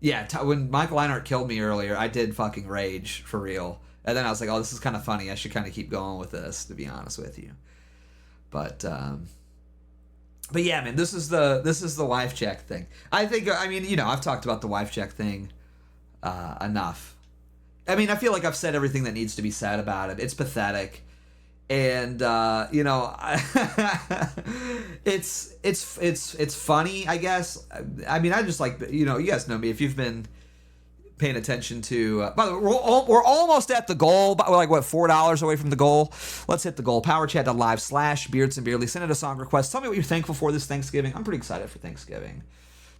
Yeah, when Michael Leinart killed me earlier, I did fucking rage for real. And then I was like, oh, this is kind of funny. I should kind of keep going with this, to be honest with you. But yeah, man, this is the wifejak thing. I think, I mean, you know, I've talked about the wifejak thing enough. I mean, I feel like I've said everything that needs to be said about it. It's pathetic. And you know, it's funny, I guess. I mean, I just like, you know, you guys know me if you've been paying attention to. By the way, we're almost at the goal. We're like what, $4 away from the goal. Let's hit the goal. PowerChat.live/Beardson Send in a song request. Tell me what you're thankful for this Thanksgiving. I'm pretty excited for Thanksgiving,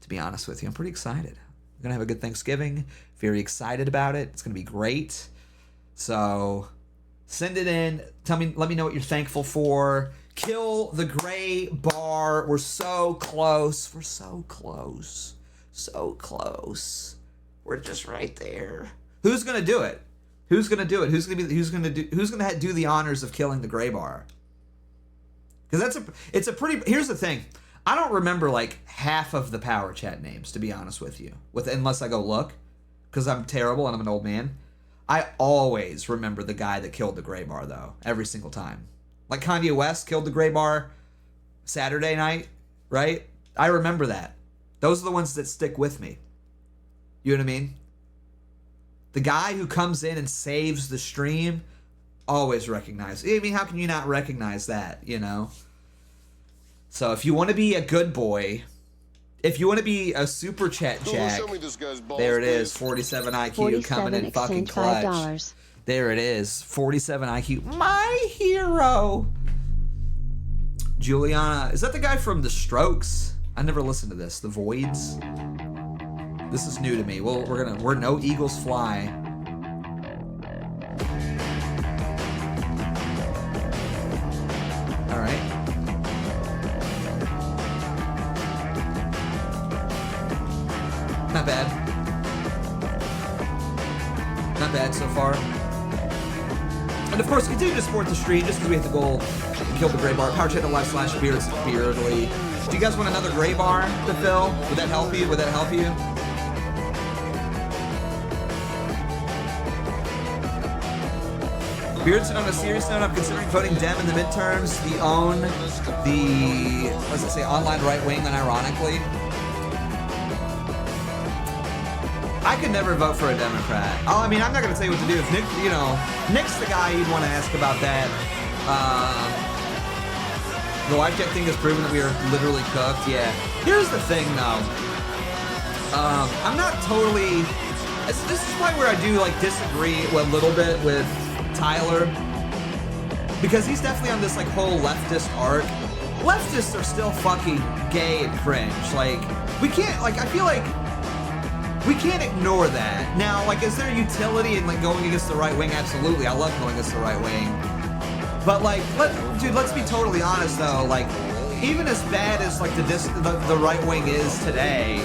to be honest with you. I'm pretty excited. I'm gonna have a good Thanksgiving. Very excited about it. It's gonna be great. So send it in. Let me know what you're thankful for. Kill the gray bar. We're so close. We're so close. So close. We're just right there. Who's gonna do it? Who's gonna do it? Who's gonna do the honors of killing the gray bar? Because it's a pretty. Here's the thing. I don't remember like half of the Power Chat names, to be honest with you. Unless I go look, because I'm terrible and I'm an old man. I always remember the guy that killed the gray bar, though, every single time. Like Kanye West killed the gray bar Saturday night, right? I remember that. Those are the ones that stick with me. You know what I mean? The guy who comes in and saves the stream, always recognize. I mean, how can you not recognize that, you know? So if you want to be a good boy, if you want to be a super chat jack, there it is, 47 IQ coming in fucking clutch. $5. There it is, 47 IQ, my hero. Juliana, is that the guy from The Strokes? I never listened to this. The Voids. This is new to me. Well, we're No Eagles Fly. All right. Not bad. Not bad so far. And of course, continue to support the stream just because we hit the goal and kill the gray bar. PowerChat.live/Beardly. Do you guys want another gray bar to fill? Would that help you? Would that help you? Beardson, on a serious note, I'm considering voting Dem in the midterms. Let's say, online right wing, unironically. I could never vote for a Democrat. Oh, I mean, I'm not going to tell you what to do. If Nick, you know, Nick's the guy you'd want to ask about that. The wifejak thing has proven that we are literally cooked. Yeah. Here's the thing, though. I'm not totally. This is probably where I do like disagree a little bit with Tyler, because he's definitely on this like whole leftist arc. Leftists are still fucking gay and cringe. Like, we can't. Like, I feel like we can't ignore that. Now, like, is there utility in like going against the right wing? Absolutely, I love going against the right wing. But like, let's be totally honest though. Like, even as bad as like the right wing is today,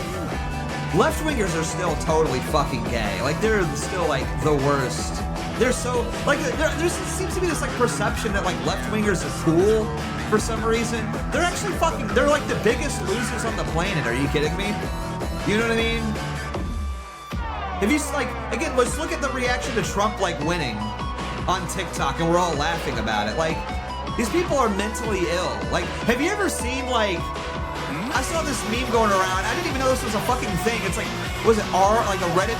left wingers are still totally fucking gay. Like, they're still like the worst. They're so like there seems to be this like perception that like left wingers are cool for some reason. They're actually fucking. They're like the biggest losers on the planet. Are you kidding me? You know what I mean? If you like, again, let's look at the reaction to Trump like winning on TikTok, and we're all laughing about it. Like, these people are mentally ill. Like, have you ever seen like? I saw this meme going around. I didn't even know this was a fucking thing. It's like, was it like a Reddit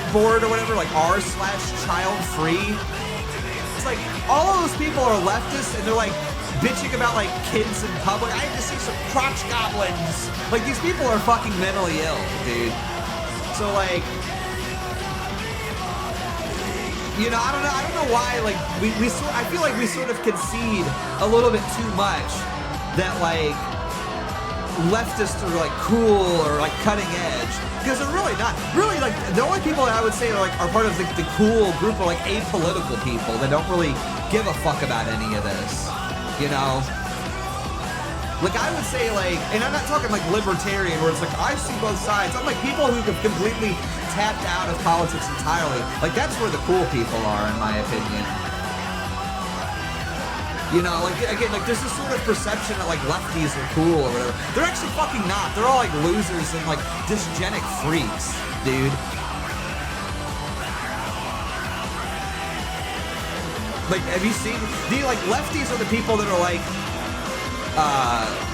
board or whatever, like r/child free. It's like all of those people are leftists and they're like bitching about like kids in public. I had to see some crotch goblins. Like, these people are fucking mentally ill, dude. So like, you know, I don't know why. Like, I feel like we sort of concede a little bit too much that like leftists are like cool or like cutting edge, because they're really not. Really, like, the only people that I would say are part of the cool group are like apolitical people that don't really give a fuck about any of this, you know? Like, I would say like, and I'm not talking like libertarian where it's like I see both sides. I'm like people who have completely tapped out of politics entirely. Like, that's where the cool people are, in my opinion. You know, like, again, like, there's this sort of perception that, like, lefties are cool or whatever. They're actually fucking not. They're all, like, losers and, like, dysgenic freaks, dude. Like, have you seen, like, lefties are the people that are, like,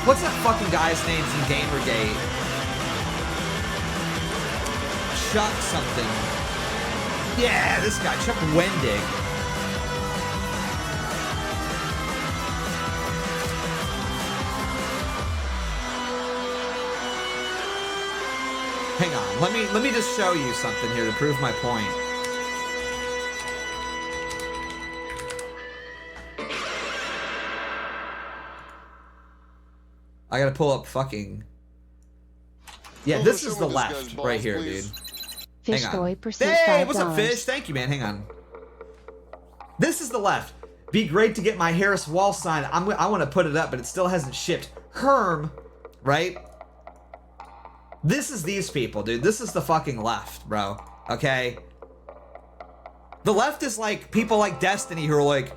what's that fucking guy's name from Gamergate? Chuck something. Yeah, this guy, Chuck Wendig. Hang on, let me just show you something here to prove my point. I gotta pull up fucking. Yeah, this is the left right here, dude. Fish Hang on. boy, Hey, what's up, Fish? Thank you, man. Hang on. This is the left. Be great to get my Harris Wall sign. I want to put it up, but it still hasn't shipped. Herm, right? This is these people, dude. This is the fucking left, bro. Okay? The left is like people like Destiny who are like,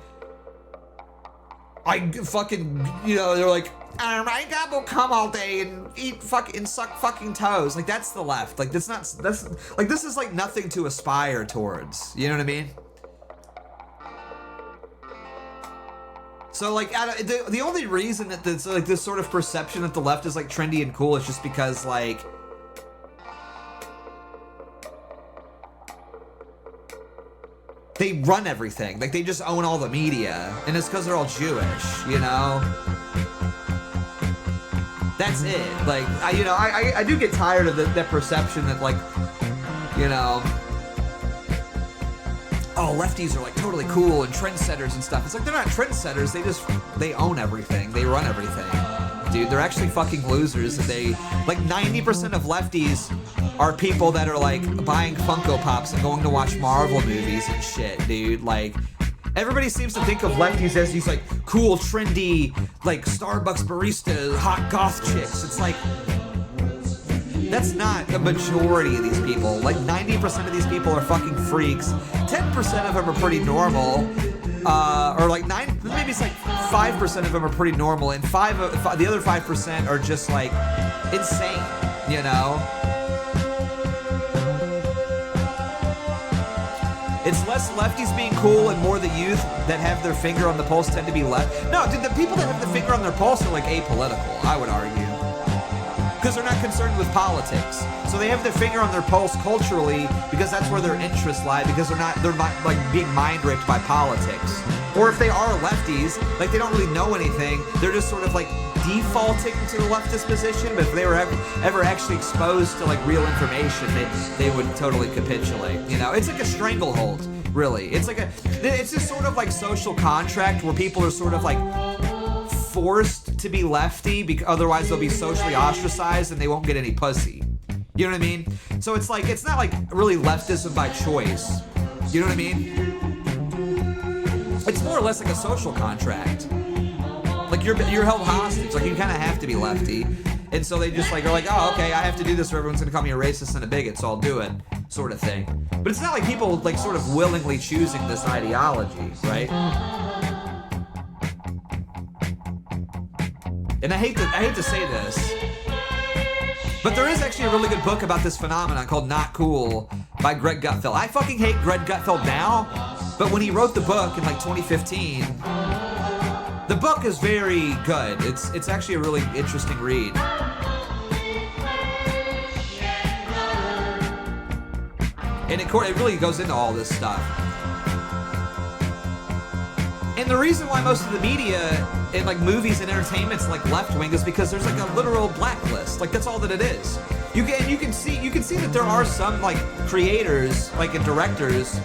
I fucking, you know, they're like, I will come all day and eat fucking suck fucking toes. Like, that's the left. Like, that's like, this is like nothing to aspire towards. You know what I mean? So, like, the only reason that there's like this sort of perception that the left is like trendy and cool is just because, like, they run everything. Like, they just own all the media. And it's because they're all Jewish, you know? That's it. Like, I do get tired of that perception that, like, you know, oh, lefties are like totally cool and trendsetters and stuff. It's like, they're not trendsetters. They own everything. They run everything. Dude, they're actually fucking losers. And they, like, 90% of lefties are people that are like buying Funko Pops and going to watch Marvel movies and shit, dude. Like, everybody seems to think of lefties as these like cool, trendy, like Starbucks barista, hot goth chicks. It's like, that's not the majority of these people. Like, 90% of these people are fucking freaks. 10% of them are pretty normal. Or like maybe it's like 5% of them are pretty normal, and the other 5% are just like insane, you know? It's less lefties being cool and more the youth that have their finger on the pulse tend to be left. No, dude, the people that have the finger on their pulse are like apolitical, I would argue. Because they're not concerned with politics. So they have their finger on their pulse culturally because that's where their interests lie, because they're not like being mind raped by politics. Or if they are lefties, like, they don't really know anything, they're just sort of like defaulting to the leftist position, but if they were ever actually exposed to like real information, they would totally capitulate. You know, it's like a stranglehold, really. It's just sort of like social contract where people are sort of like forced to be lefty because otherwise they'll be socially ostracized and they won't get any pussy. You know what I mean? So it's like, it's not like really leftism by choice. You know what I mean? It's more or less like a social contract. Like, you're held hostage. Like, you kind of have to be lefty. And so they just like are like, oh, okay, I have to do this or everyone's gonna call me a racist and a bigot, so I'll do it, sort of thing. But it's not like people like sort of willingly choosing this ideology, right? And I hate to say this, but there is actually a really good book about this phenomenon called Not Cool by Greg Gutfeld. I fucking hate Greg Gutfeld now, but when he wrote the book in like 2015, the book is very good. It's actually a really interesting read. And it really goes into all this stuff. And the reason why most of the media in like movies and entertainment's like left wing is because there's like a literal blacklist. Like, that's all that it is. You can see that there are some like creators, like, and directors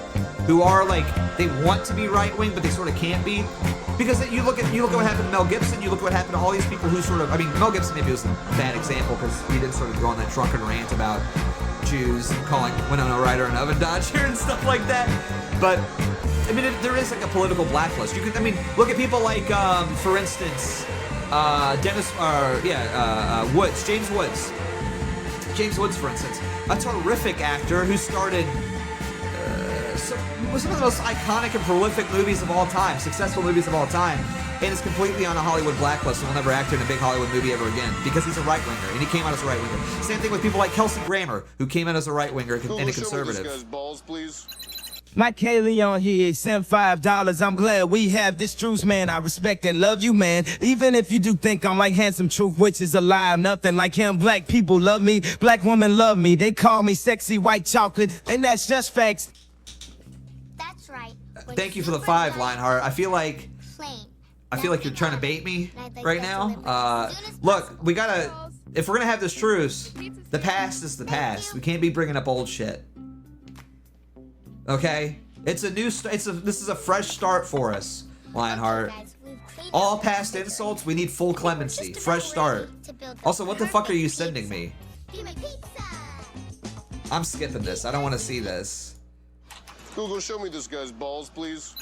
who are like, they want to be right wing, but they sort of can't be. Because you look at what happened to Mel Gibson, you look at what happened to all these people who sort of, I mean, Mel Gibson maybe was a bad example because he didn't sort of go on that drunken rant about Jews and calling Winona Ryder an oven dodger and stuff like that. But I mean, there is like a political blacklist. You could, I mean, look at people like, for instance, Woods, James Woods. James Woods, for instance, a terrific actor who started some of the most iconic and prolific movies of all time, successful movies of all time. and is completely on a Hollywood blacklist and will never act in a big Hollywood movie ever again because he's a right-winger, and he came out as a right-winger. Same thing with people like Kelsey Grammer, who came out as a right-winger and a conservative. Show me this guy's balls, please. Mike Haley on here, $75. I'm glad we have this truth, man. I respect and love you, man. Even if you do think I'm like Handsome Truth, which is a lie, I'm nothing like him. Black people love me, black women love me. They call me sexy white chocolate, and that's just facts. That's right. Thank you for the 5, Lionheart. I feel like you're trying to bait me right now. Look, we gotta. If we're gonna have this truce, the past is the past. We can't be bringing up old shit. Okay, it's a new. This is a fresh start for us, Lionheart. All past insults, we need full clemency. Fresh start. Also, what the fuck are you sending me? I'm skipping this. I don't want to see this. Google, show me this guy's balls, please.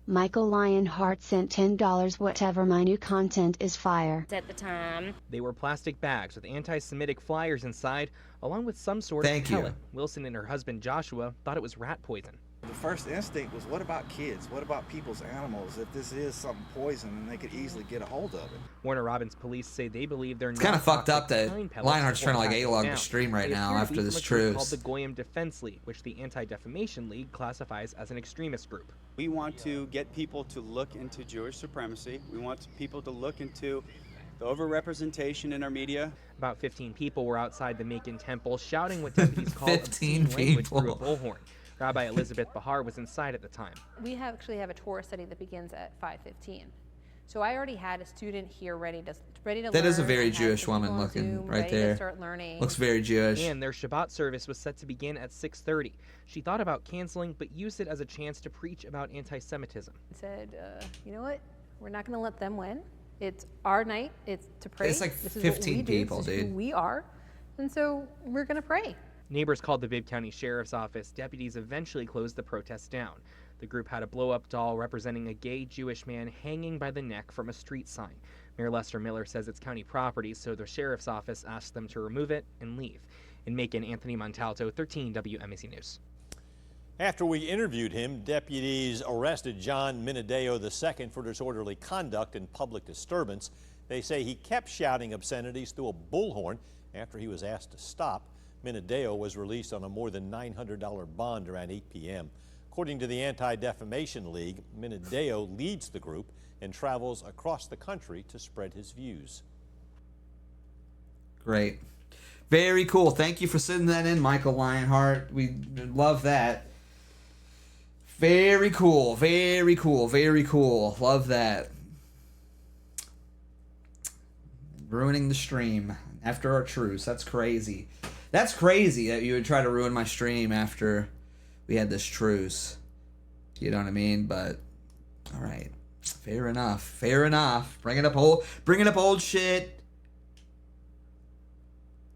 Michael Lionheart sent $10. Whatever, my new content is fire. At the time, they were plastic bags with anti-Semitic flyers inside, along with some sort of pellet. Wilson and her husband Joshua thought it was rat poison. The first instinct was, what about kids? What about people's animals? If this is something poison, then they could easily get a hold of it. Warner Robins police say they believe they're kind of fucked up that Lionheart's trying to like A-log the stream right now after this truce. Called the Goyim Defense League, which the Anti-Defamation League classifies as an extremist group. We want to get people to look into Jewish supremacy. We want people to look into the overrepresentation in our media. About 15 people were outside the Macon temple shouting what deputies call 15 language through a bullhorn. Rabbi Elizabeth Bahar was inside at the time. We actually have a Torah study that begins at 5:15. So I already had a student here ready to learn. That is a very Jewish woman looking right there. Looks very Jewish. And their Shabbat service was set to begin at 6:30. She thought about canceling, but used it as a chance to preach about anti-Semitism. Said, you know what? We're not going to let them win. It's our night. It's to pray. It's like this 15 people, this is dude. who we are, and so we're going to pray. Neighbors called the Bibb County Sheriff's Office. Deputies eventually closed the protest down. The group had a blow-up doll representing a gay Jewish man hanging by the neck from a street sign. Mayor Lester Miller says it's county property, so the Sheriff's Office asked them to remove it and leave. In Macon, Anthony Montalto, 13 WMAC News. After we interviewed him, deputies arrested John Minadeo II for disorderly conduct and public disturbance. They say he kept shouting obscenities through a bullhorn after he was asked to stop. Minadeo was released on a more than $900 bond around 8 p.m. According to the Anti-Defamation League, Minadeo leads the group and travels across the country to spread his views. Great. Very cool. Thank you for sending that in, Michael Lionheart. We love that. Very cool. Very cool. Very cool. Love that. Ruining the stream after our truce. That's crazy. That's crazy that you would try to ruin my stream after we had this truce. You know what I mean? But all right, fair enough. Fair enough. Bringing up old shit.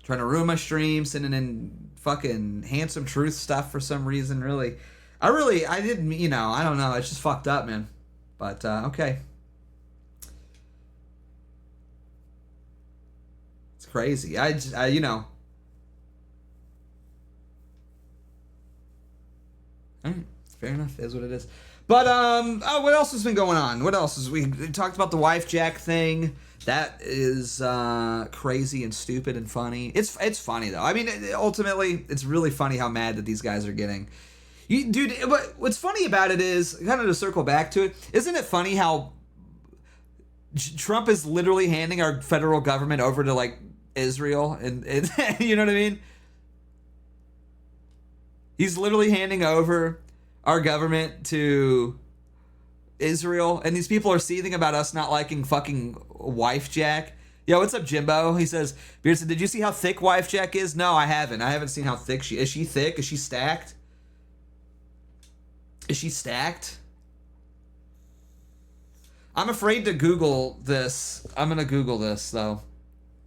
Trying to ruin my stream, sending in fucking Handsome Truth stuff for some reason. Really, I didn't. You know, I don't know. It's just fucked up, man. But okay. It's crazy. I you know. All right, fair enough. Is what it is. But oh, what else has been going on? What else is we talked about the wifejak thing? That is crazy and stupid and funny. It's funny though. I mean, ultimately, it's really funny how mad that these guys are getting. Dude, what's funny about it is, kind of to circle back to it, isn't it funny how Trump is literally handing our federal government over to like Israel and you know what I mean? He's literally handing over our government to Israel, and these people are seething about us not liking fucking wifejak. Yo, what's up, Jimbo? He says, Beardson, did you see how thick wifejak is? No, I haven't. I haven't seen how thick she is. Is she thick? Is she stacked? Is she stacked? I'm afraid to Google this. I'm going to Google this, though.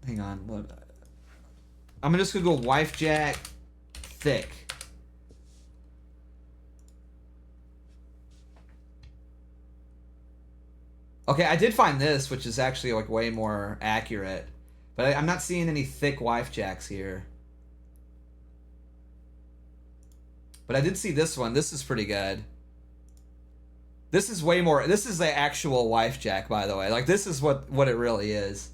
Hang on. I'm going to just Google wifejak thick. Okay, I did find this, which is actually like way more accurate. But I'm not seeing any thick wifejacks here. But I did see this one. This is pretty good. This is way more. This is the actual wifejak, by the way. Like, this is what it really is.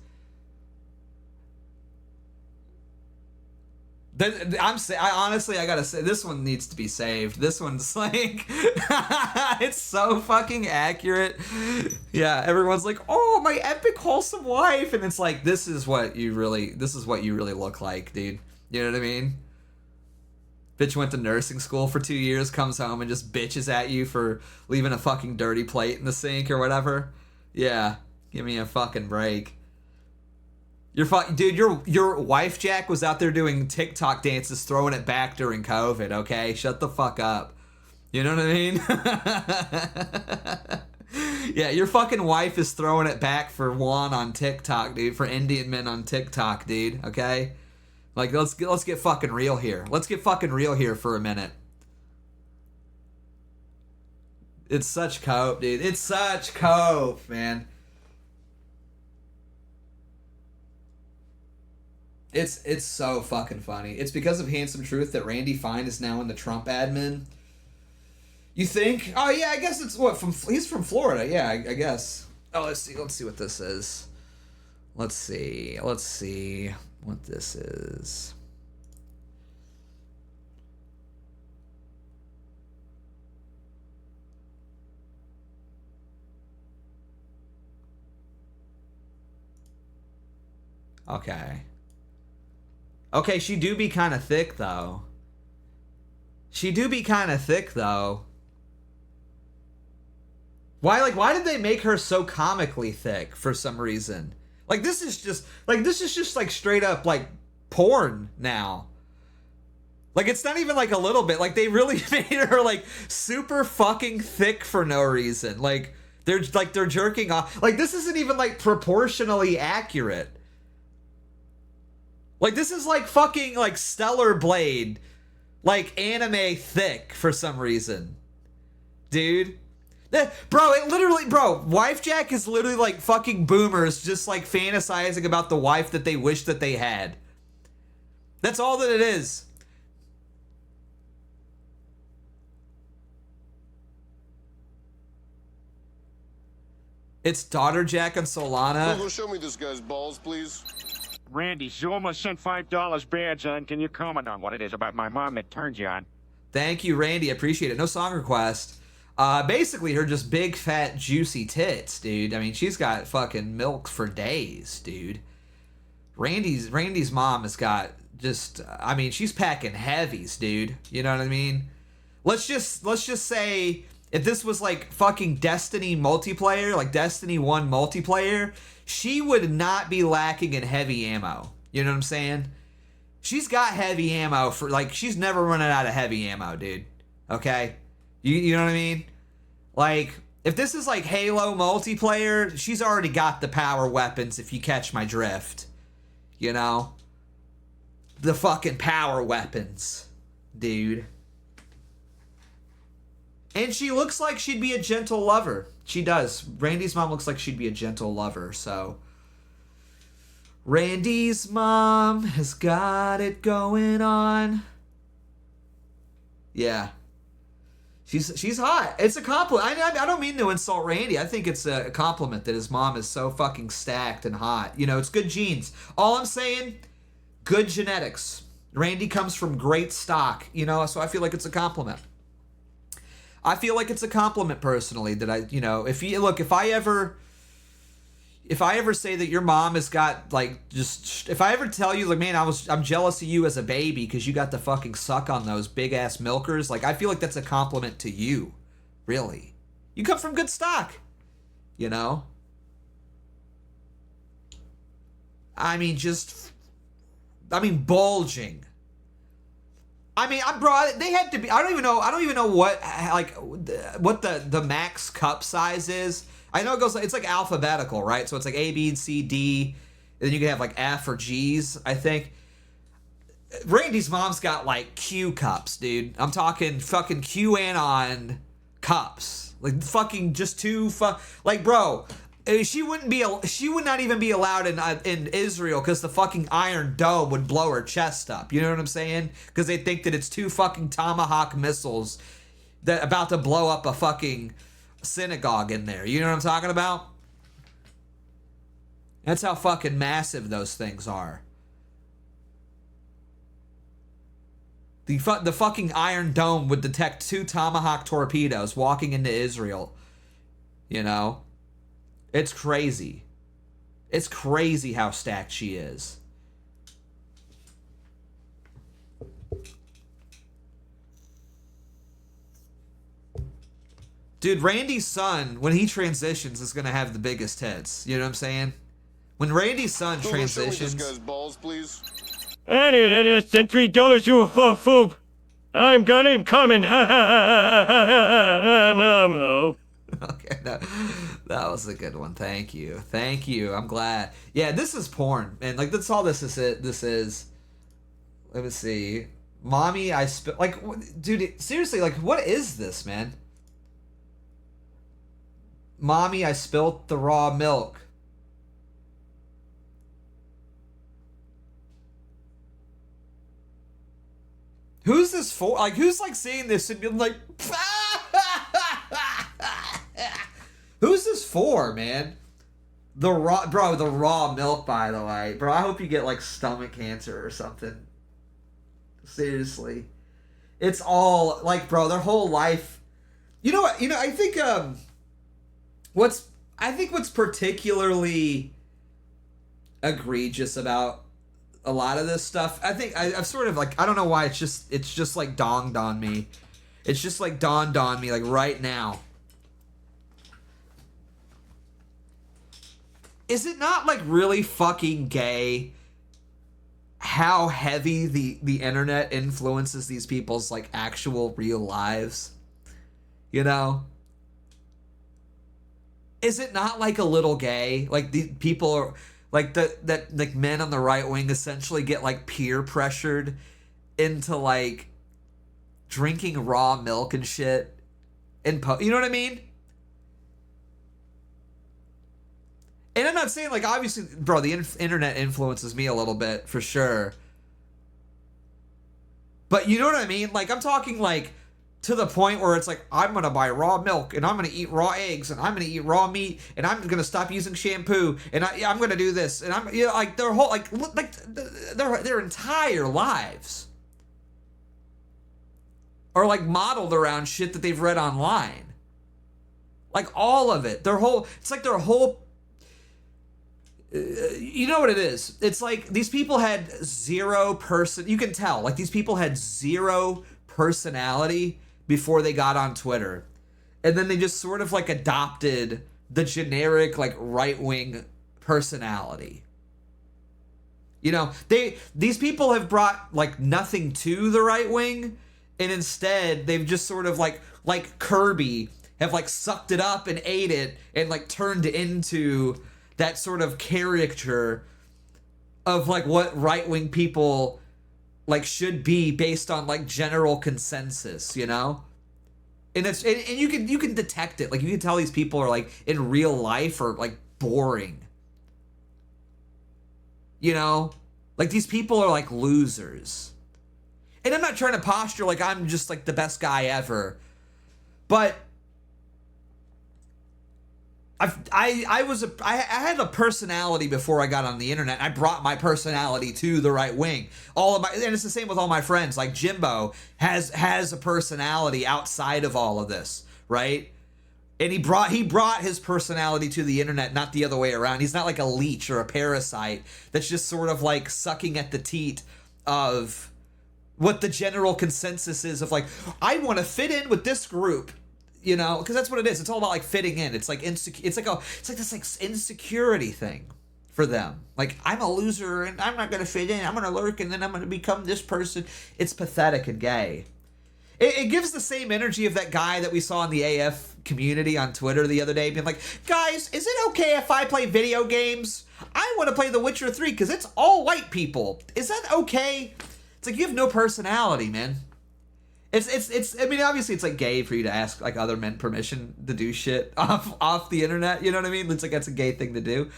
I honestly, I gotta say, this one needs to be saved. This one's like, it's so fucking accurate. Yeah, everyone's like, oh, my epic wholesome wife, and it's like, this is what you really look like, dude. You know what I mean? Bitch went to nursing school for 2 years, comes home and just bitches at you for leaving a fucking dirty plate in the sink or whatever. Yeah, give me a fucking break. Dude, your wife Jack was out there doing TikTok dances, throwing it back during COVID, okay? Shut the fuck up. You know what I mean? Yeah, your fucking wife is throwing it back for Juan on TikTok, dude, for Indian men on TikTok, dude, okay? Like, let's get fucking real here. Let's get fucking real here for a minute. It's such cope, dude. It's such cope, man. It's so fucking funny. It's because of Handsome Truth that Randy Fine is now in the Trump admin. You think? Oh yeah, I guess it's he's from Florida. Yeah, I guess. Oh, let's see what this is. Let's see what this is. Okay, she do be kind of thick, though. Why did they make her so comically thick for some reason? Like, this is just like straight up, like, porn now. Like, it's not even, like, a little bit. Like, they really made her, like, super fucking thick for no reason. Like, they're jerking off. Like, this isn't even, like, proportionally accurate. Like, this is like fucking, like, Stellar Blade, like, anime thick for some reason. Dude. Bro, wifejak is literally like fucking boomers just, like, fantasizing about the wife that they wish that they had. That's all that it is. It's Daughter Jack and Solana. Google, show me this guy's balls, please. Randy, Zuma sent $5, Beardson. Can you comment on what it is about my mom that turned you on? Thank you, Randy. Appreciate it. No song request. Basically, her just big, fat, juicy tits, dude. I mean, she's got fucking milk for days, dude. Randy's mom has got just, I mean, she's packing heavies, dude. You know what I mean? Let's just say, if this was like fucking Destiny multiplayer, like Destiny 1 multiplayer, she would not be lacking in heavy ammo. You know what I'm saying? She's got heavy ammo for, like, she's never running out of heavy ammo, dude. Okay? You know what I mean? Like, if this is like Halo multiplayer, she's already got the power weapons, if you catch my drift. You know? The fucking power weapons, dude. And she looks like she'd be a gentle lover. She does. Randy's mom looks like she'd be a gentle lover, so. Randy's mom has got it going on. Yeah. She's hot. It's a compliment. I don't mean to insult Randy. I think it's a compliment that his mom is so fucking stacked and hot. You know, it's good genes. All I'm saying, good genetics. Randy comes from great stock, you know, so I feel like it's a compliment. I feel like it's a compliment personally that if I ever say that your mom has got, like, just, if I ever tell you, like, man, I'm jealous of you as a baby because you got to fucking suck on those big ass milkers, like, I feel like that's a compliment to you. Really. You come from good stock. You know? I mean, bulging. I mean, bro, they had to be. I don't even know what the max cup size is. I know it's like alphabetical, right? So it's like A, B, C, D, and then you can have like F or G's, I think. Randy's mom's got like Q cups, dude. I'm talking fucking QAnon cups, like fucking just two. Like, bro, she would not even be allowed in Israel because the fucking Iron Dome would blow her chest up. You know what I'm saying? Because they think that it's two fucking Tomahawk missiles that about to blow up a fucking synagogue in there. You know what I'm talking about? That's how fucking massive those things are. The fucking Iron Dome would detect 2 Tomahawk torpedoes walking into Israel. You know? It's crazy. It's crazy how stacked she is. Dude, Randy's son, when he transitions, is going to have the biggest hits. You know what I'm saying? When Randy's son transitions... This guy's balls, please. I need $3 you fool. I'm gonna come in. Okay, that was a good one. Thank you. Thank you. I'm glad. Yeah, this is porn. And, like, that's all this is. Let me see. Mommy, I spit... Like, dude, seriously, like, what is this, man? Mommy, I spilt the raw milk. Who's this for? Like, who's, like, seeing this and being like... Who's this for, man? The raw milk, by the way. Bro, I hope you get, like, stomach cancer or something. Seriously. It's all, like, bro, their whole life... You know what? You know, I think, what's particularly egregious about a lot of this stuff, I think I've sort of, like, I don't know why it's just like dawned on me. It's just like dawned on me, like, right now. Is it not, like, really fucking gay how heavy the internet influences these people's, like, actual real lives? You know? Is it not, like, a little gay? Like, the people are... Like, like, men on the right wing essentially get, like, peer pressured into, like, drinking raw milk and shit. You know what I mean? And I'm not saying, like, obviously, bro, the internet influences me a little bit, for sure. But you know what I mean? Like, I'm talking, like, to the point where it's like, I'm going to buy raw milk, and I'm going to eat raw eggs, and I'm going to eat raw meat, and I'm going to stop using shampoo, and I'm going to do this. And I'm, you know, like, their whole, like their entire lives are, like, modeled around shit that they've read online. Like, all of it. It's like their whole... you know what it is? It's like these people had you can tell, like, these people had zero personality before they got on Twitter. And then they just sort of, like, adopted the generic, like, right-wing personality. You know, these people have brought, like, nothing to the right wing, and instead they've just sort of, like Kirby, have, like, sucked it up and ate it and, like, turned into that sort of caricature of, like, what right-wing people, like, should be based on, like, general consensus, you know? And it's and you can detect it. Like, you can tell these people are, like, in real life are, like, boring. You know? Like, these people are, like, losers. And I'm not trying to posture like I'm just, like, the best guy ever. But I had a personality before I got on the internet. I brought my personality to the right wing. And it's the same with all my friends. Like, Jimbo has a personality outside of all of this, right? And he brought his personality to the internet, not the other way around. He's not like a leech or a parasite that's just sort of, like, sucking at the teat of what the general consensus is of, like, I want to fit in with this group. You know, because that's what it is. It's all about, like, fitting in. It's like it's like this, like, insecurity thing for them. Like, I'm a loser and I'm not gonna fit in. I'm gonna lurk and then I'm gonna become this person. It's pathetic and gay. It gives the same energy of that guy that we saw in the AF community on Twitter the other day, being like, guys, is it okay if I play video games? I want to play The Witcher 3 because it's all white people. Is that okay? It's like, you have no personality, man. It's I mean, obviously it's, like, gay for you to ask, like, other men permission to do shit off the internet, you know what I mean? It's like, that's a gay thing to do.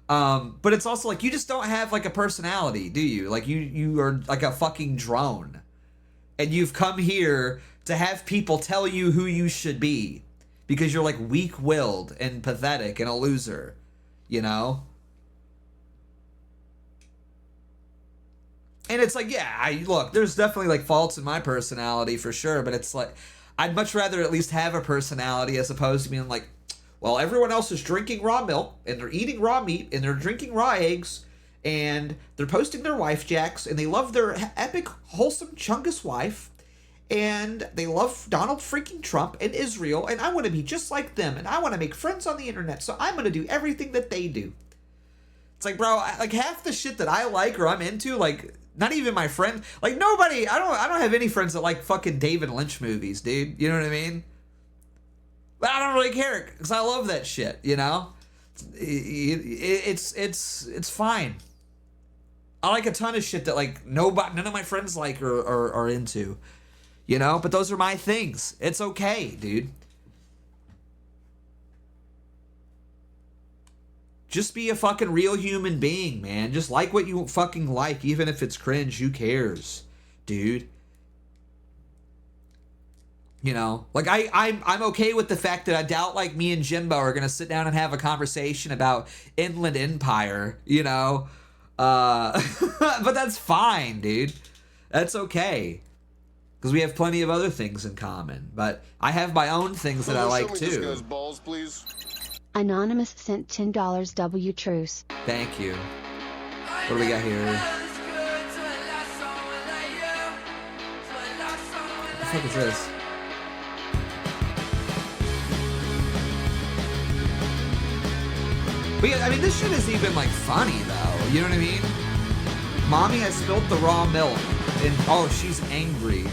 But it's also like, you just don't have, like, a personality, do you? Like, you are like a fucking drone. And you've come here to have people tell you who you should be. because you're like weak-willed and pathetic and a loser, you know? And it's like, yeah, look, there's definitely like faults in my personality for sure, but it's like, I'd much rather at least have a personality as opposed to being like, well, everyone else is drinking raw milk and they're eating raw meat and they're drinking raw eggs and they're posting their wifejaks and they love their epic, wholesome Chungus wife and they love Donald freaking Trump and Israel and I want to be just like them and I want to make friends on the internet, so I'm going to do everything that they do. It's like, bro, like half the shit that I like or I'm into, like, not even my friend, like nobody, I don't have any friends that like fucking David Lynch movies, dude. You know what I mean? But I don't really care because I love that shit, you know? It's fine. I like a ton of shit that like none of my friends like or are into, you know? But those are my things. It's okay, dude. Just be a fucking real human being, man. Just like what you fucking like, even if it's cringe. Who cares, dude? You know, like I'm okay with the fact that I doubt like me and Jimbo are gonna sit down and have a conversation about Inland Empire, you know, but that's fine, dude. That's okay, because we have plenty of other things in common. But I have my own things that I like too. This guy's balls, please. Anonymous sent $10 W truce. Thank you. What do we got here? What the fuck is this? But yeah, I mean, this shit is even like funny though. You know what I mean? Mommy has spilled the raw milk, and oh, she's angry.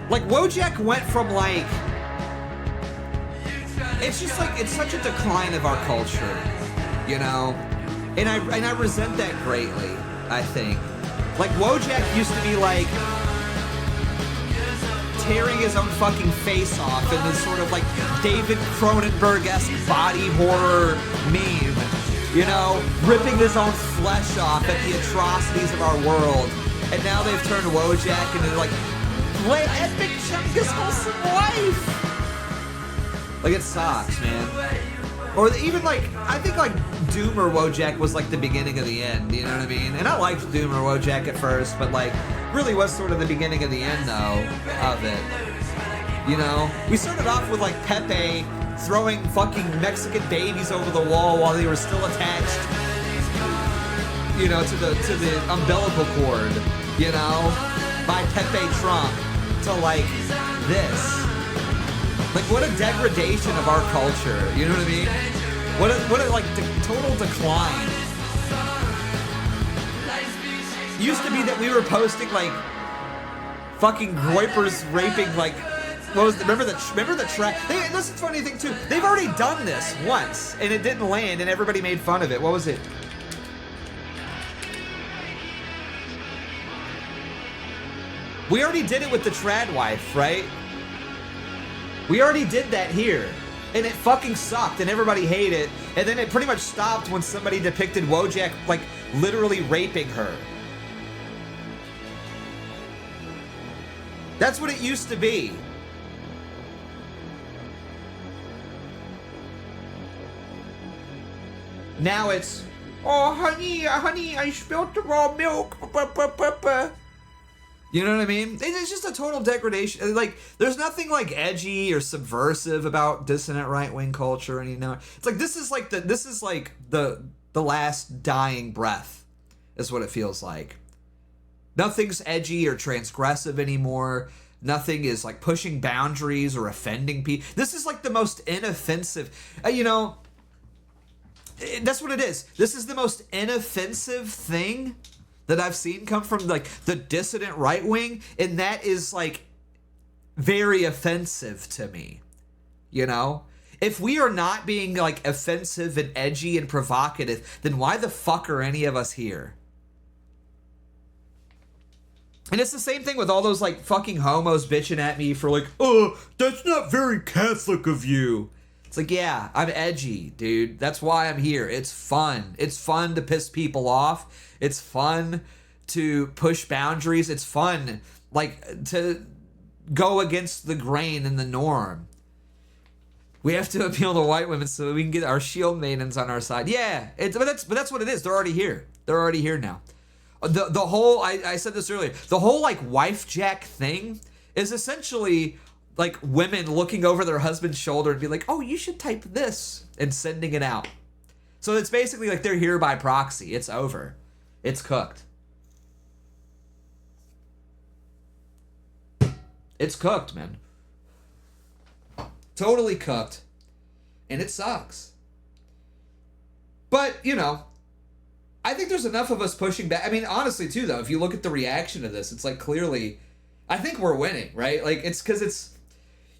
Like, wojak went from like, it's just like, it's such a decline of our culture, you know? And I resent that greatly, I think. Like, wojak used to be like tearing his own fucking face off in this sort of like David Cronenberg-esque body horror meme, you know? Ripping his own flesh off at the atrocities of our world. And now they've turned wojak into like, play epic Chungus wholesome wife. Like, it sucks, man. Or even like, I think like Doom or wojak was like the beginning of the end, you know what I mean? And I liked Doom or wojak at first, but like really was sort of the beginning of the end though of it. You know? We started off with like Pepe throwing fucking Mexican babies over the wall while they were still attached, you know, to the umbilical cord, you know, by Pepe Trump. To like this, like what a degradation of our culture. You know what I mean? What a like total decline. Used to be that we were posting like fucking groypers raping like what was the, remember the track? This is the funny thing too. They've already done this once and it didn't land and everybody made fun of it. What was it? We already did it with the trad wife, right? We already did that here. And it fucking sucked and everybody hated it. And then it pretty much stopped when somebody depicted wojak like literally raping her. That's what it used to be. Now it's, oh honey, I spilled the raw milk. You know what I mean? It's just a total degradation. Like, there's nothing like edgy or subversive about dissonant right-wing culture, and you know, it's like this is like the last dying breath, is what it feels like. Nothing's edgy or transgressive anymore. Nothing is like pushing boundaries or offending people. This is like the most inoffensive. You know, that's what it is. This is the most inoffensive thing that I've seen come from like the dissident right wing, and that is like very offensive to me. You know? If we are not being like offensive and edgy and provocative, then why the fuck are any of us here? And it's the same thing with all those like fucking homos bitching at me for like, oh, that's not very Catholic of you. It's like, yeah, I'm edgy, dude. That's why I'm here. It's fun. It's fun to piss people off. It's fun to push boundaries. It's fun, like, to go against the grain and the norm. We have to appeal to white women so we can get our shield maidens on our side. Yeah, but that's what it is. They're already here. They're already here now. The whole, I said this earlier, the whole like wifejak thing is essentially like women looking over their husband's shoulder and be like, oh, you should type this, and sending it out. So it's basically like they're here by proxy. It's over. It's cooked. It's cooked, man. Totally cooked. And it sucks. But, you know, I think there's enough of us pushing back. I mean, honestly, too, though, if you look at the reaction to this, it's like clearly, I think we're winning, right? Like, it's because it's,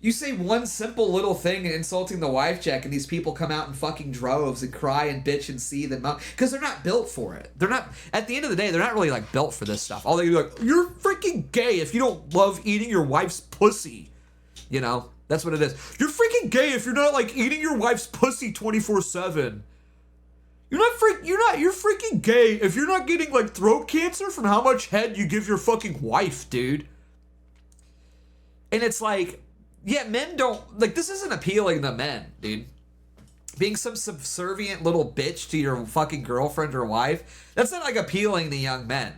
you say one simple little thing insulting the wifejak, and these people come out in fucking droves and cry and bitch and seethe and moan, because they're not built for it. They're not, at the end of the day, they're not really, like, built for this stuff. All they do, like, you're freaking gay if you don't love eating your wife's pussy. You know? That's what it is. You're freaking gay if you're not, like, eating your wife's pussy 24/7. You're freaking gay if you're not getting, like, throat cancer from how much head you give your fucking wife, dude. And it's like, yeah, men don't, like, this isn't appealing to men, dude. Being some subservient little bitch to your fucking girlfriend or wife, that's not, like, appealing to young men.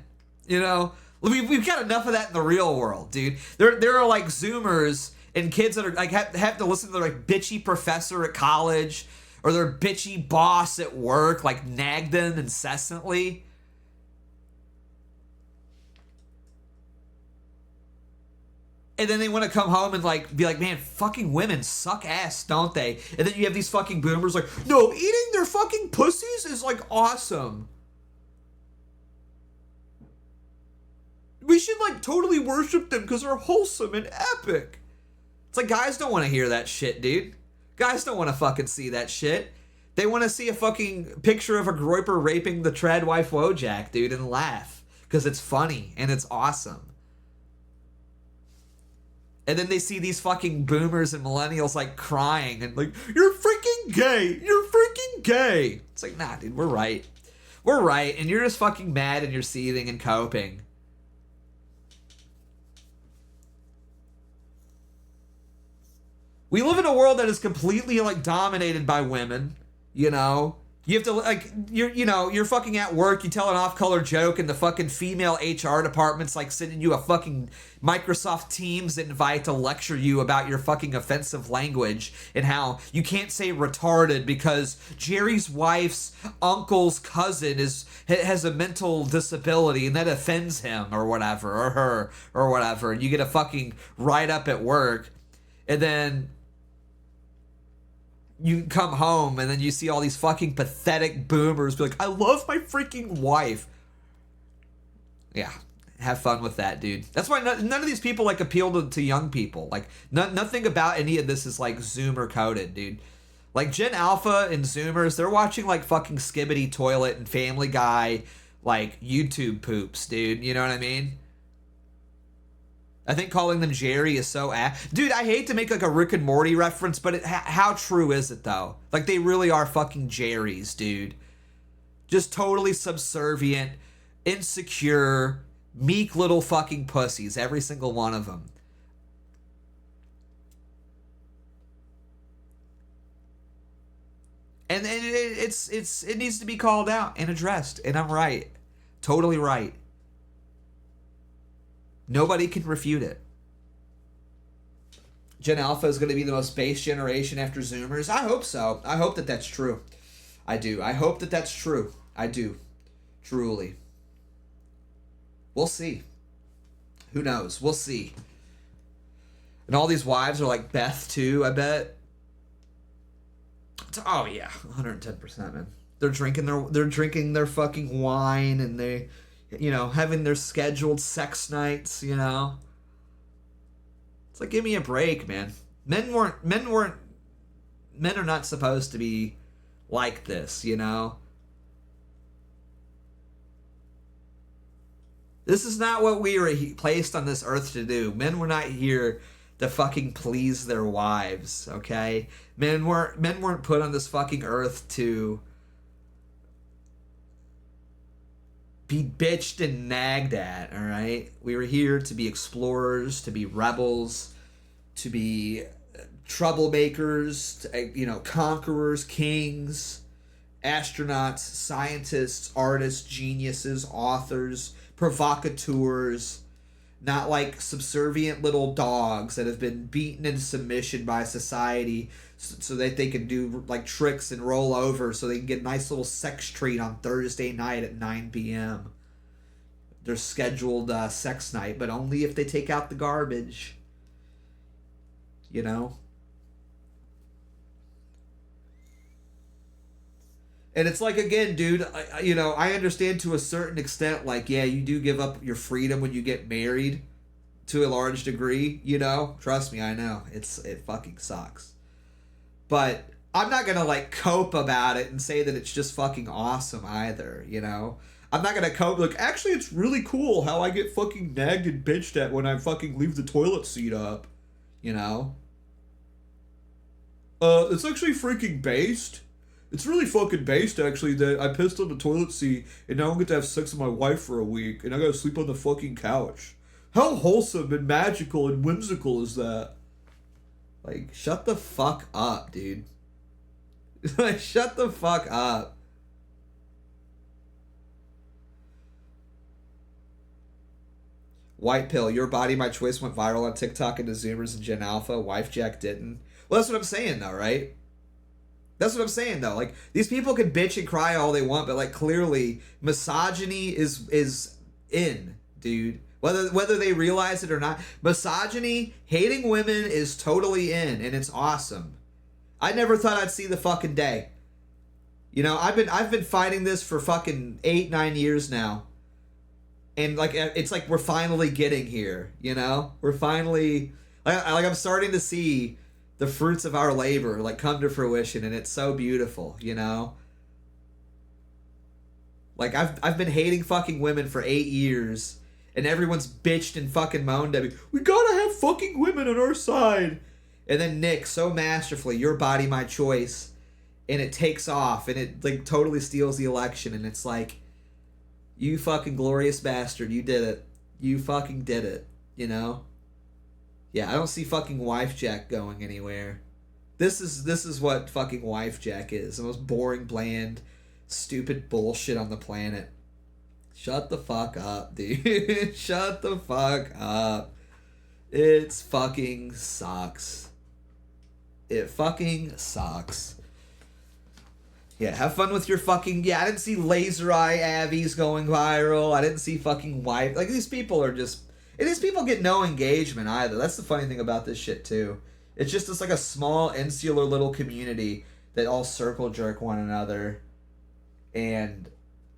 You know? We've got enough of that in the real world, dude. There are, like, Zoomers and kids that are like have to listen to their like bitchy professor at college or their bitchy boss at work like nag them incessantly. And then they want to come home and like be like, man, fucking women suck ass, don't they? And then you have these fucking boomers like, no, eating their fucking pussies is like awesome. We should like totally worship them because they're wholesome and epic. It's like, guys don't want to hear that shit, dude. Guys don't want to fucking see that shit. They want to see a fucking picture of a groiper raping the trad wife wojak, dude, and laugh. Because it's funny and it's awesome. And then they see these fucking boomers and millennials like crying and like, you're freaking gay. You're freaking gay. It's like, nah, dude, we're right. We're right. And you're just fucking mad and you're seething and coping. We live in a world that is completely like dominated by women, you know. You have to like you're fucking at work, you tell an off-color joke and the fucking female HR department's like sending you a fucking Microsoft Teams invite to lecture you about your fucking offensive language and how you can't say retarded because Jerry's wife's uncle's cousin has a mental disability and that offends him or whatever, or her or whatever, and you get a fucking write-up at work. And then you come home and then you see all these fucking pathetic boomers be like, I love my freaking wife. Yeah, have fun with that, dude. That's why none of these people like appeal to young people. Like nothing about any of this is like Zoomer coded, dude. Like Gen Alpha and Zoomers, they're watching like fucking Skibbity Toilet and Family Guy, like YouTube poops, dude. You know what I mean? I think calling them Jerry is so dude, I hate to make like a Rick and Morty reference, but how true is it though? Like they really are fucking Jerrys, dude. Just totally subservient, insecure, meek little fucking pussies, every single one of them. And it needs to be called out and addressed, and I'm right. Totally right. Nobody can refute it. Gen Alpha is going to be the most base generation after Zoomers. I hope so. I hope that that's true. I do. I hope that that's true. I do. Truly. We'll see. Who knows? We'll see. And all these wives are like Beth too, I bet. Oh yeah, 110%, man. They're drinking their fucking wine and they, you know, having their scheduled sex nights, you know. It's like, give me a break, man. Men are not supposed to be like this, you know. This is not what we were placed on this earth to do. Men were not here to fucking please their wives, okay? Men weren't put on this fucking earth to be bitched and nagged at, all right? We were here to be explorers, to be rebels, to be troublemakers, conquerors, kings, astronauts, scientists, artists, geniuses, authors, provocateurs, not like subservient little dogs that have been beaten into submission by society so that they can do like tricks and roll over so they can get a nice little sex treat on Thursday night at 9 p.m. Their scheduled sex night, but only if they take out the garbage. You know? And it's like, again, dude, I understand to a certain extent, like, yeah, you do give up your freedom when you get married to a large degree, Trust me, I know. It fucking sucks. But I'm not going to, like, cope about it and say that it's just fucking awesome either, I'm not going to cope, like, actually, it's really cool how I get fucking nagged and bitched at when I fucking leave the toilet seat up, It's actually freaking based. It's really fucking based, actually, that I pissed on the toilet seat and now I don't get to have sex with my wife for a week and I gotta sleep on the fucking couch. How wholesome and magical and whimsical is that? Like, shut the fuck up, dude. Like, shut the fuck up. White pill, your body, my choice went viral on TikTok into Zoomers and Gen Alpha. Wifejak didn't. Well, that's what I'm saying, though, right? That's what I'm saying, though. Like, these people can bitch and cry all they want, but, like, clearly, misogyny is in, dude. Whether they realize it or not. Misogyny, hating women is totally in, and it's awesome. I never thought I'd see the fucking day. I've been fighting this for fucking 8-9 years now. And, like, it's like we're finally getting here, We're finally... Like, I'm starting to see the fruits of our labor, like, come to fruition, and it's so beautiful, Like, I've been hating fucking women for 8 years, and everyone's bitched and fucking moaned at me. We gotta have fucking women on our side. And then Nick, so masterfully, your body, my choice, and it takes off, and it, like, totally steals the election, and it's like, you fucking glorious bastard, you did it. You fucking did it, Yeah, I don't see fucking wifejak going anywhere. This is what fucking wifejak is. The most boring, bland, stupid bullshit on the planet. Shut the fuck up, dude. Shut the fuck up. It fucking sucks. It fucking sucks. Yeah, have fun with your fucking... Yeah, I didn't see laser eye Abby's going viral. I didn't see fucking wife... Like, these people are just... And these people get no engagement either. That's the funny thing about this shit, too. It's just like a small, insular little community that all circle jerk one another. And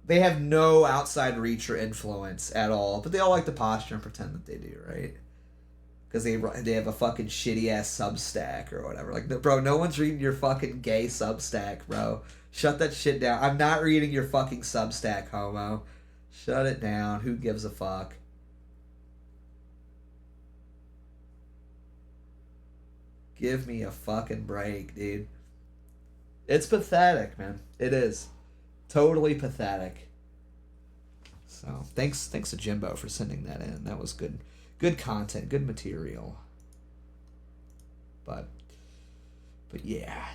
they have no outside reach or influence at all. But they all like to posture and pretend that they do, right? Because they have a fucking shitty-ass Substack or whatever. Like, bro, no one's reading your fucking gay Substack, bro. Shut that shit down. I'm not reading your fucking Substack, homo. Shut it down. Who gives a fuck? Give me a fucking break, dude. It's pathetic, man. It is. Totally pathetic. So, thanks to Jimbo for sending that in. That was good. Good content, good material. But yeah.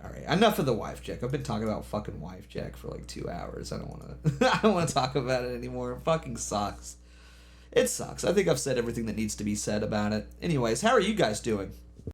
All right, enough of the wifejak. I've been talking about fucking wifejak for like 2 hours. I don't want to talk about it anymore. It fucking sucks. It sucks. I think I've said everything that needs to be said about it. Anyways, how are you guys doing?